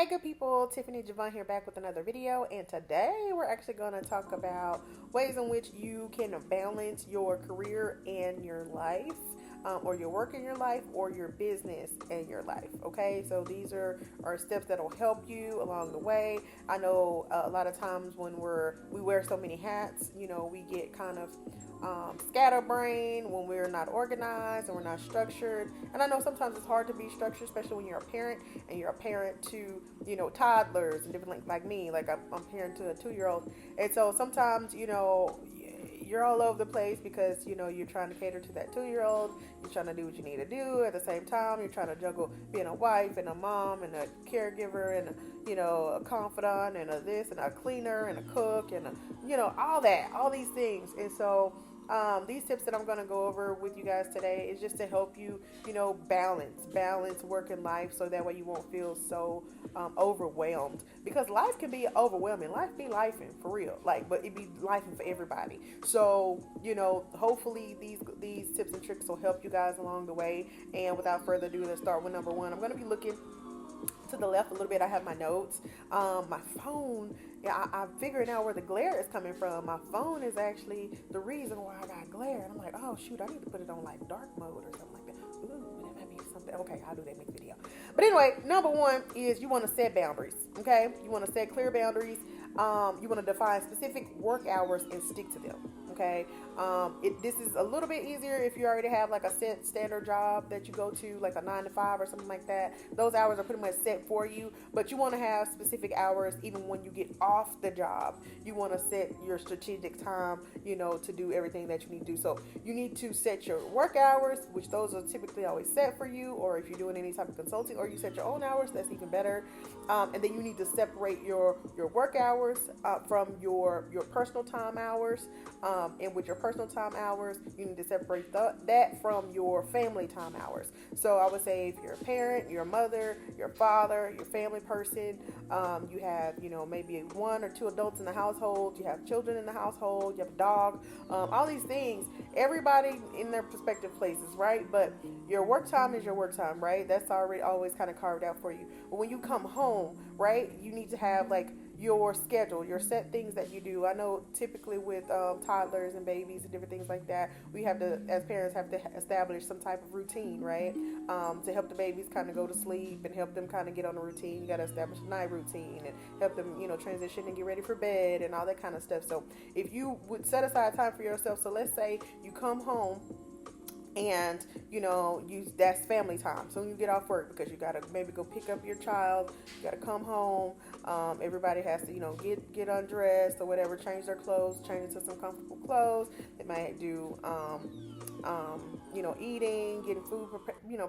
Hey, good people, Tiffany Javon here back with another video, and today we're actually going to talk about ways in which you can balance your career and your life, or your work in your life, or your business and your life. Okay, so these are steps that will help you along the way. I know a lot of times when we wear so many hats, we get kind of scatterbrained when we're not organized and we're not structured. And I know sometimes it's hard to be structured, especially when you're a parent and you're a parent to toddlers and different like me. Like I'm parent to a 2 year old, and so sometimes you're all over the place because you're trying to cater to that 2 year old. You're trying to do what you need to do at the same time. You're trying to juggle being a wife and a mom and a caregiver and a confidant and a this and a cleaner and a cook and all these things. And so these tips that I'm going to go over with you guys today is just to help you, balance work and life, so that way you won't feel so overwhelmed, because life can be overwhelming. Life be lifing for real, but it be lifing for everybody. So hopefully these tips and tricks will help you guys along the way. And without further ado, let's start with number one. I'm going to be looking to the left a little bit. I have my notes. My phone, yeah, I'm figuring out where the glare is coming from. My phone is actually the reason why I got glare. And I'm like, oh shoot, I need to put it on like dark mode or something like that. Ooh, that might be something. Okay, I'll do that next video. But anyway, number one is you want to set boundaries. Okay, you want to set clear boundaries. You want to define specific work hours and stick to them. Okay, this is a little bit easier if you already have like a set standard job that you go to, like a 9 to 5 or something like that. Those hours are pretty much set for you, but you want to have specific hours even when you get off the job. You want to set your strategic time, to do everything that you need to do. So you need to set your work hours, which those are typically always set for you, or if you're doing any type of consulting, or you set your own hours, that's even better. And then you need to separate your work hours from your personal time hours. And with your personal time hours, you need to separate that from your family time hours. So I would say if you're a parent, you're a mother, your father, your family person, you have, maybe one or two adults in the household, you have children in the household, you have a dog, all these things, everybody in their prospective places, right? But your work time is your work time, right? That's already always kind of carved out for you. But when you come home, right, you need to have like your schedule, your set things that you do. I know typically with toddlers and babies and different things like that, we have to, as parents, have to establish some type of routine, right? To help the babies kind of go to sleep and help them kind of get on a routine. You got to establish a night routine and help them, transition and get ready for bed and all that kind of stuff. So if you would set aside time for yourself, so let's say you come home and that's family time. So when you get off work, because you gotta maybe go pick up your child, you gotta come home, everybody has to get undressed or whatever, change their clothes, change into some comfortable clothes. They might do eating, getting food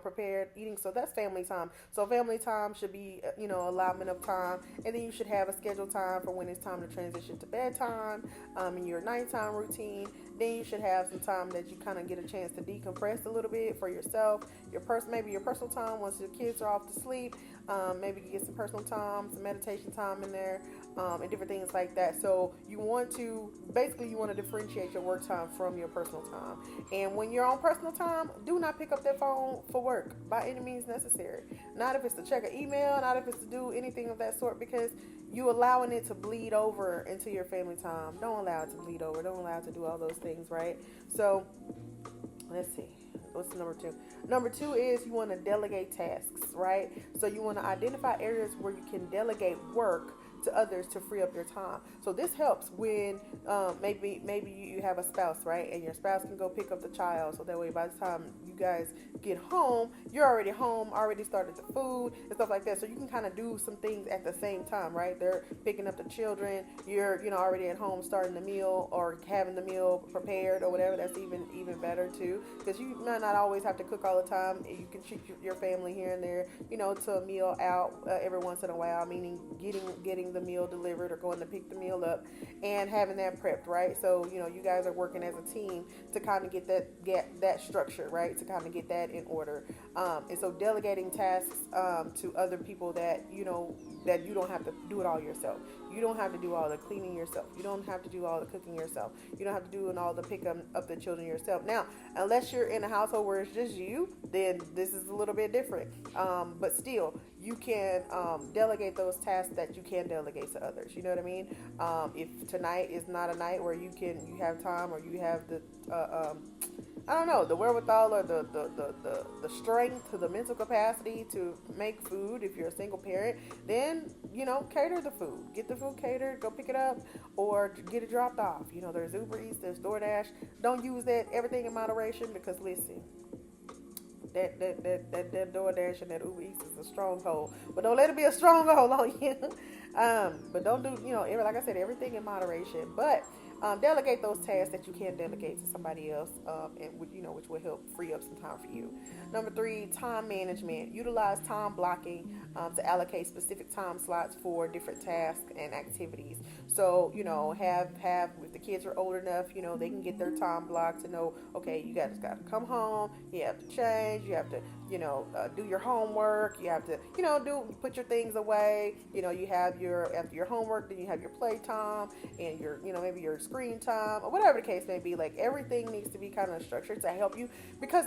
prepared, eating. So that's family time. So family time should be allotment of time, and then you should have a scheduled time for when it's time to transition to bedtime, in your nighttime routine. Then you should have some time that you kind of get a chance to decompress a little bit for yourself, maybe your personal time once your kids are off to sleep. Maybe you get some personal time, some meditation time in there, and different things like that. So you want to differentiate your work time from your personal time. And when you're on personal time, do not pick up that phone for work by any means necessary. Not if it's to check an email, not if it's to do anything of that sort, because you allowing it to bleed over into your family time. Don't allow it to bleed over. Don't allow it to do all those things, right? So let's see. What's number two? Number two is you want to delegate tasks, right? So you want to identify areas where you can delegate work to others to free up your time. So this helps when maybe you have a spouse, right? And your spouse can go pick up the child, so that way by the time you guys get home, you're already home, already started the food and stuff like that. So you can kind of do some things at the same time, right? They're picking up the children, you're already at home starting the meal or having the meal prepared or whatever. That's even better too, because you might not always have to cook all the time. You can treat your family here and there, to a meal out every once in a while, meaning getting getting the meal delivered or going to pick the meal up and having that prepped, right? So, you guys are working as a team to kind of get that structure, right? To kind of get that in order. And so delegating tasks to other people that, that you don't have to do it all yourself. You don't have to do all the cleaning yourself. You don't have to do all the cooking yourself. You don't have to do all the pick up the children yourself. Now, unless you're in a household where it's just you, then this is a little bit different. But still, you can delegate those tasks that you can delegate to others. You know what I mean? If tonight is not a night where you have time, or you have the I don't know, the wherewithal, or the strength, to the mental capacity to make food. If you're a single parent, then, cater the food. Get the food catered, go pick it up, or get it dropped off. There's Uber Eats, there's DoorDash. Don't use everything in moderation, because listen, that DoorDash and that Uber Eats is a stronghold. But don't let it be a stronghold on you. But don't do, like I said, everything in moderation. But delegate those tasks that you can delegate to somebody else, and which will help free up some time for you. Number 3, time management. Utilize time blocking to allocate specific time slots for different tasks and activities. So, have if the kids are old enough, they can get their time blocked to know, okay, you guys got to come home, you have to change, you have to, do your homework, you have to, put your things away, you have after your homework, then you have your play time and your, maybe your screen time, or whatever the case may be. Like, everything needs to be kind of structured to help you, because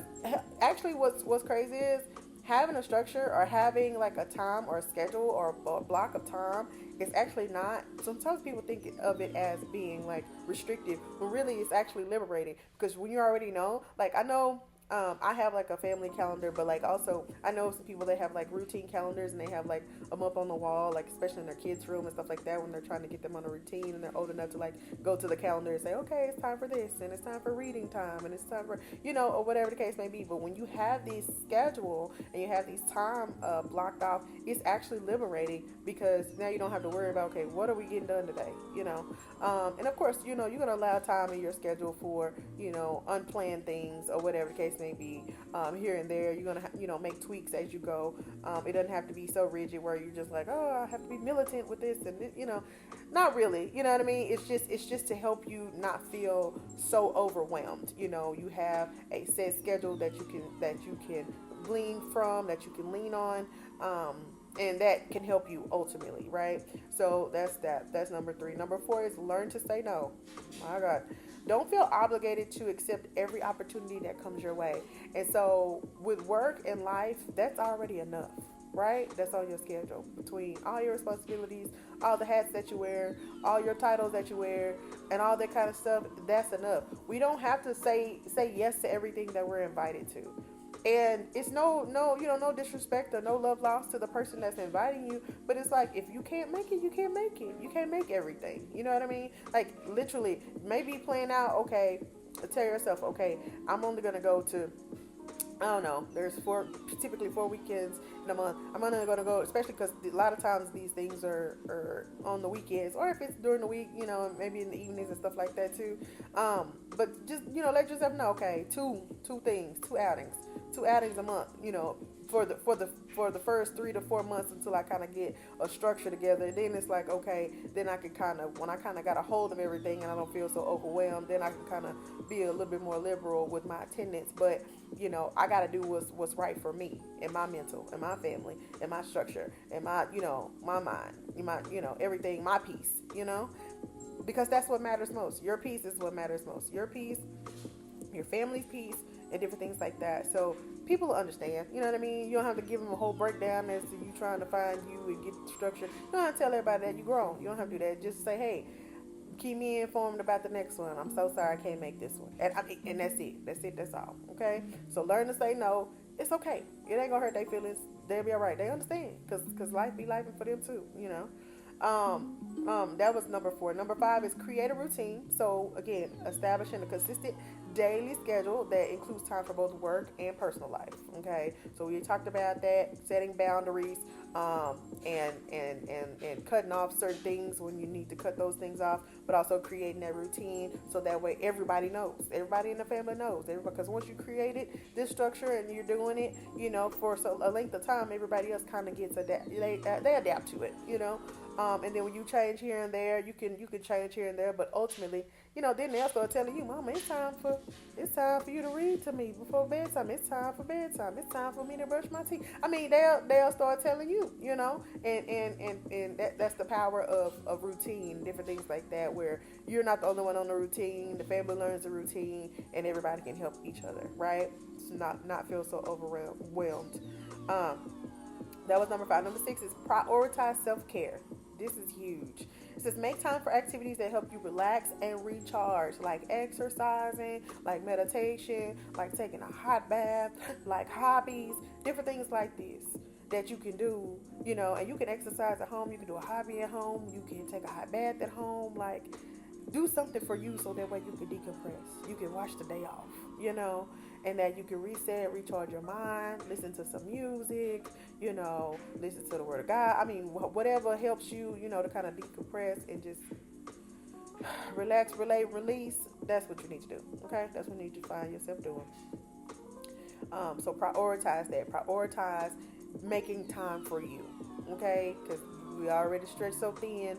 actually what's crazy is having a structure, or having like a time or a schedule or a block of time is actually not. Sometimes people think of it as being like restrictive, but really it's actually liberating, because when you already know, like, I know I have like a family calendar, but like also I know some people that have like routine calendars, and they have like them up on the wall, like especially in their kids' room and stuff like that, when they're trying to get them on a routine and they're old enough to like go to the calendar and say, okay, it's time for this, and it's time for reading time, and it's time for, or whatever the case may be. But when you have these schedule and you have these time blocked off, it's actually liberating, because now you don't have to worry about, okay, what are we getting done today, and of course, you're going to allow time in your schedule for, unplanned things or whatever the case may be, here and there. You're gonna make tweaks as you go. It doesn't have to be so rigid where you're just like, oh, I have to be militant with this and this, not really. You know what I mean? It's just to help you not feel so overwhelmed. You have a set schedule that you can glean from, that you can lean on. And that can help you ultimately, right? So that's number 3. Number 4 is learn to say no. My God. Don't feel obligated to accept every opportunity that comes your way. And so with work and life, that's already enough, right? That's on your schedule. Between all your responsibilities, all the hats that you wear, all your titles that you wear, and all that kind of stuff, that's enough. We don't have to say yes to everything that we're invited to. And it's no disrespect or no love lost to the person that's inviting you, but it's like, if you can't make it, you can't make it. You can't make everything. You know what I mean? Like, literally, maybe plan out, okay, tell yourself, okay, I'm only going to go to, I don't know, there's typically 4 weekends in a month. I'm only going to go, especially because a lot of times these things are on the weekends, or if it's during the week, maybe in the evenings and stuff like that too. But just, let yourself know, okay, two outings a month, for the first 3 to 4 months, until I kind of get a structure together. And then it's like, okay, then I can when I kind of got a hold of everything and I don't feel so overwhelmed, then I can kind of be a little bit more liberal with my attendance. But, I got to do what's right for me and my mental and my family and my structure and my, my mind, my, everything, my peace, because that's what matters most. Your peace is what matters most. Your peace, your family's peace, and different things like that. So people will understand. You know what I mean? You don't have to give them a whole breakdown as to you trying to find you and get structured. You don't have to tell everybody that you're grown. You don't have to do that. Just say, hey, keep me informed about the next one. I'm so sorry I can't make this one. And that's it. That's all. Okay? So learn to say no. It's okay. It ain't gonna hurt their feelings. They'll be all right. They understand, because life be life for them too. That was number 4. Number 5 is create a routine. So again, establishing a consistent daily schedule that includes time for both work and personal life. Okay, so we talked about that, setting boundaries, and cutting off certain things when you need to cut those things off, but also creating that routine so that way everybody knows, everybody in the family knows, because once you created this structure and you're doing it, for a length of time, everybody else kind of gets they adapt to it, and then when you change here and there, you can change here and there, but ultimately, then they'll start telling you, Mama, it's time for you to read to me before bedtime. It's time for bedtime. It's time for me to brush my teeth. I mean, they'll start telling you, and that's the power of routine, different things like that, where you're not the only one on the routine. The family learns the routine, and everybody can help each other, right? To not feel so overwhelmed. That was number 5. Number 6 is prioritize self-care. This is huge. It says make time for activities that help you relax and recharge, like exercising, like meditation, like taking a hot bath, like hobbies, different things like this that you can do, and you can exercise at home, you can do a hobby at home, you can take a hot bath at home, like do something for you so that way you can decompress. You can wash the day off, and that you can reset, recharge your mind, listen to some music, listen to the word of God. I mean, whatever helps you, to kind of decompress and just relax, relate, release. That's what you need to do. Okay, that's what you need to find yourself doing. So prioritize that. Prioritize making time for you. Okay, because we already stretched so thin.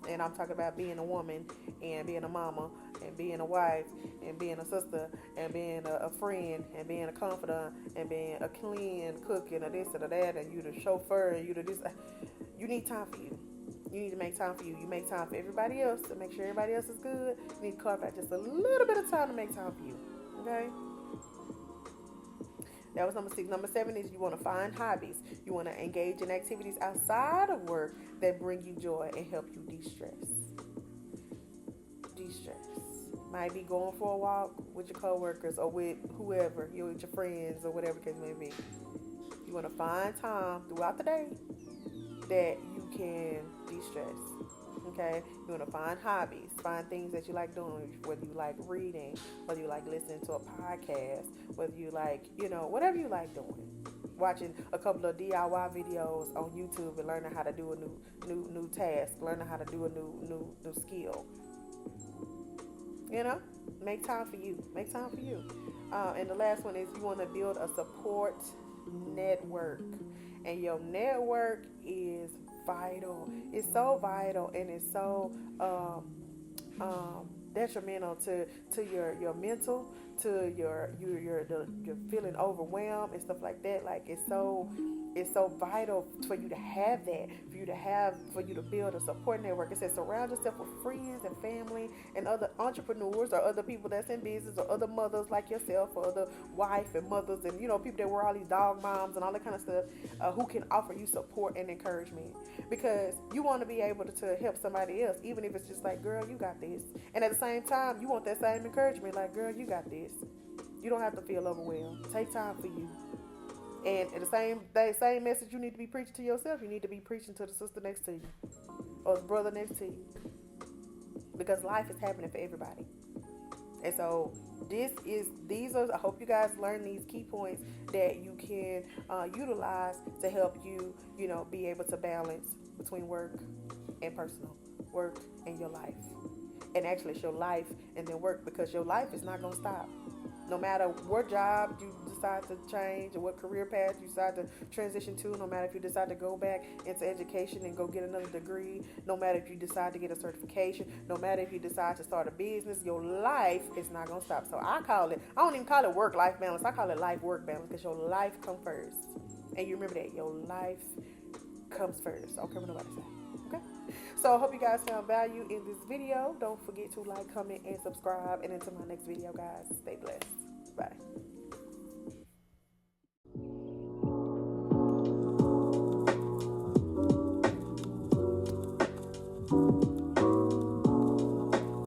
And I'm talking about being a woman and being a mama and being a wife and being a sister and being a friend and being a confidant and being a clean cook and a this and a that, and you the chauffeur and you the this. You need time for you. You need to make time for you. You make time for everybody else to make sure everybody else is good. You need to carve out just a little bit of time to make time for you. Okay? That was number 6. Number 7 is you want to find hobbies. You want to engage in activities outside of work that bring you joy and help you de-stress. De-stress. Might be going for a walk with your coworkers or with whoever, with your friends or whatever case may be. You want to find time throughout the day that you can de-stress. Okay, you want to find hobbies, find things that you like doing, whether you like reading, whether you like listening to a podcast, whether you like, whatever you like doing. Watching a couple of DIY videos on YouTube and learning how to do a new task, learning how to do a new skill. Make time for you. Make time for you. And the last one is you want to build a support network, and your network is vital. It's so vital, and it's so detrimental to your mental, to your feeling overwhelmed and stuff like that. Like it's so vital for you to have that, for you to build a support network. It says surround yourself with friends and family and other entrepreneurs or other people that's in business or other mothers like yourself or other wife and mothers and people that wear all these dog moms and all that kind of stuff, who can offer you support and encouragement, because you want to be able to help somebody else, even if it's just like, girl, you got this, and at the same time you want that same encouragement, like, girl, you got this. You don't have to feel overwhelmed. Take time for you. And at the same message you need to be preaching to yourself, you need to be preaching to the sister next to you or the brother next to you, because life is happening for everybody. And so I hope you guys learn these key points that you can utilize to help you, be able to balance between work and personal, work and your life, and actually it's your life and then work, because your life is not going to stop. No matter what job you decide to change or what career path you decide to transition to, no matter if you decide to go back into education and go get another degree, no matter if you decide to get a certification, no matter if you decide to start a business, your life is not going to stop. So I don't even call it work-life balance. I call it life-work balance, because your life comes first. And you remember that. Your life comes first. I don't care what nobody say. Okay? So I hope you guys found value in this video. Don't forget to like, comment, and subscribe. And until my next video, guys, stay blessed. Bye.